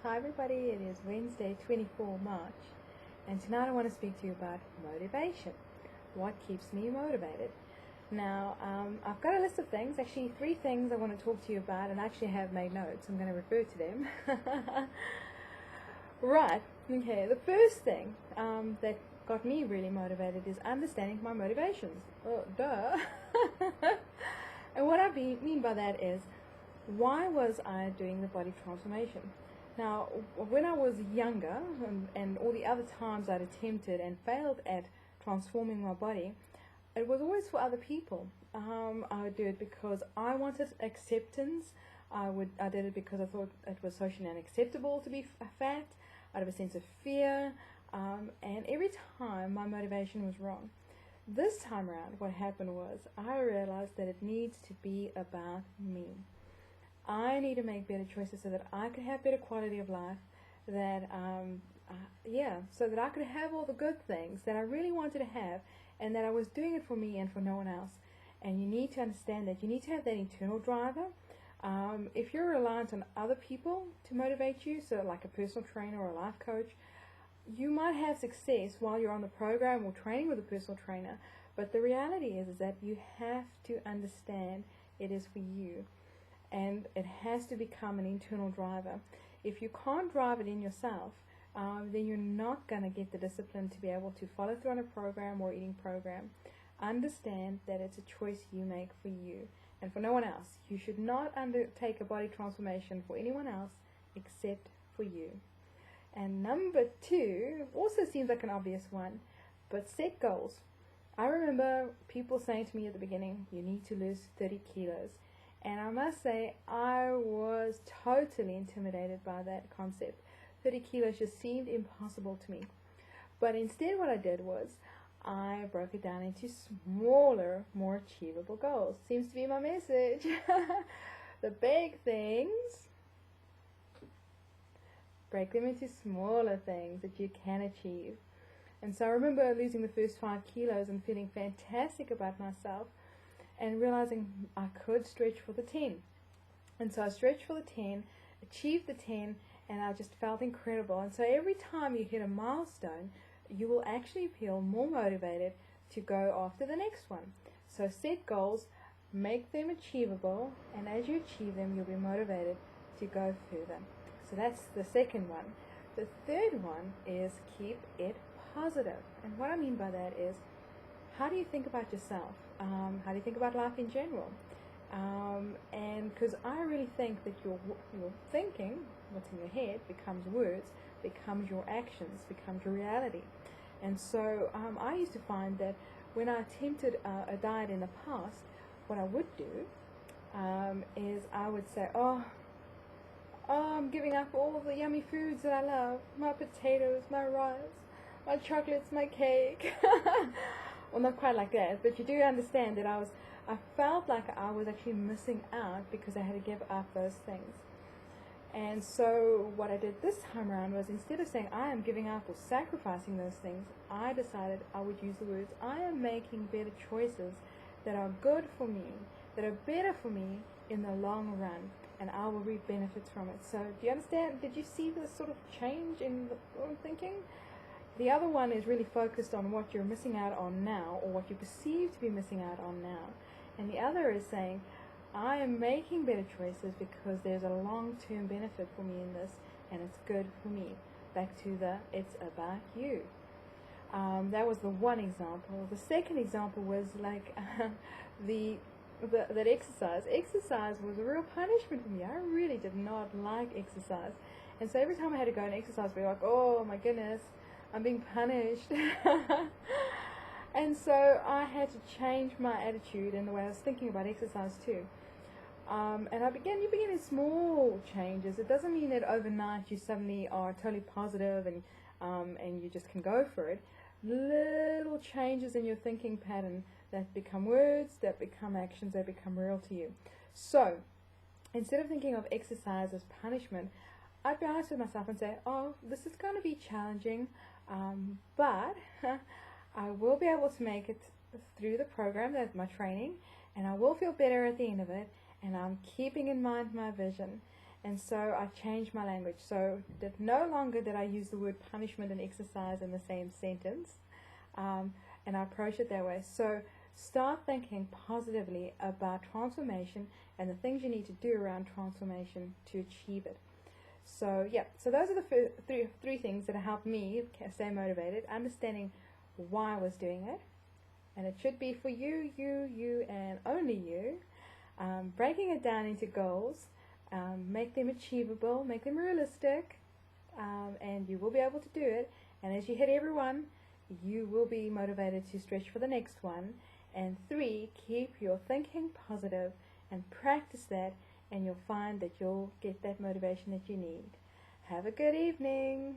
Hi everybody, it is Wednesday 24 March and tonight I want to speak to you about motivation. What keeps me motivated? Now, I've got a list of things, actually 3 things I want to talk to you about, and I actually have made notes. I'm going to refer to them. Right, okay, the first thing that got me really motivated is understanding my motivations. Oh, duh. And what I mean by that is, why was I doing the body transformation? Now, when I was younger, and all the other times I'd attempted and failed at transforming my body, it was always for other people. I would do it because I wanted acceptance. I did it because I thought it was socially unacceptable to be fat, out of a sense of fear, and every time my motivation was wrong. This time around, what happened was I realized that it needs to be about me. I need to make better choices so that I could have better quality of life, that so that I could have all the good things that I really wanted to have, and that I was doing it for me and for no one else. And you need to understand that. You need to have that internal driver. If you're reliant on other people to motivate you, so like a personal trainer or a life coach, you might have success while you're on the program or training with a personal trainer, but the reality is that you have to understand it is for you. And it has to become an internal driver. If you can't drive it in yourself, then you're not going to get the discipline to be able to follow through on a program or eating program. Understand that it's a choice you make for you and for no one else. You should not undertake a body transformation for anyone else except for you. And number 2 also seems like an obvious one, but set goals. I remember people saying to me at the beginning, you need to lose 30 kilos. And I must say, I was totally intimidated by that concept. 30 kilos just seemed impossible to me. But instead what I did was, I broke it down into smaller, more achievable goals. Seems to be my message. The big things, break them into smaller things that you can achieve. And so I remember losing the first 5 kilos and feeling fantastic about myself, and realizing I could stretch for the 10. And so I stretched for the 10, achieved the 10, and I just felt incredible. And so every time you hit a milestone, you will actually feel more motivated to go after the next one. So set goals, make them achievable, and as you achieve them, you'll be motivated to go further. So that's the second one. The third one is keep it positive. And what I mean by that is, how do you think about yourself? How do you think about life in general? And because I really think that your thinking, what's in your head, becomes words, becomes your actions, becomes your reality. And so I used to find that when I attempted a diet in the past, what I would do is I would say, oh, I'm giving up all the yummy foods that I love, my potatoes, my rice, my chocolates, my cake. Well, not quite like that, but you do understand that I felt like I was actually missing out because I had to give up those things. And so what I did this time around was, instead of saying I am giving up or sacrificing those things, I decided I would use the words, I am making better choices that are good for me, that are better for me in the long run, and I will reap benefits from it. So do you understand? Did you see this sort of change in the thinking? The other one is really focused on what you're missing out on now, or what you perceive to be missing out on now. And the other is saying, I am making better choices because there's a long-term benefit for me in this, and it's good for me. Back to the, it's about you. That was the one example. The second example was like that exercise. Exercise was a real punishment for me. I really did not like exercise. And so every time I had to go and exercise, I'd be like, oh my goodness, I'm being punished. And so I had to change my attitude and the way I was thinking about exercise too. And you begin in small changes. It doesn't mean that overnight you suddenly are totally positive and you just can go for it. Little changes in your thinking pattern that become words, that become actions, that become real to you. So instead of thinking of exercise as punishment, I'd be honest with myself and say, oh, this is going to be challenging, but I will be able to make it through the program, that's my training, and I will feel better at the end of it, and I'm keeping in mind my vision. And so I changed my language. So that no longer did I use the word punishment and exercise in the same sentence, and I approach it that way. So start thinking positively about transformation and the things you need to do around transformation to achieve it. So yeah, so those are the three things that have helped me stay motivated. Understanding why I was doing it, and it should be for you, and only you. Breaking it down into goals, make them achievable, make them realistic, and you will be able to do it. And as you hit every one, you will be motivated to stretch for the next one. And 3, keep your thinking positive and practice that, and you'll find that you'll get that motivation that you need. Have a good evening.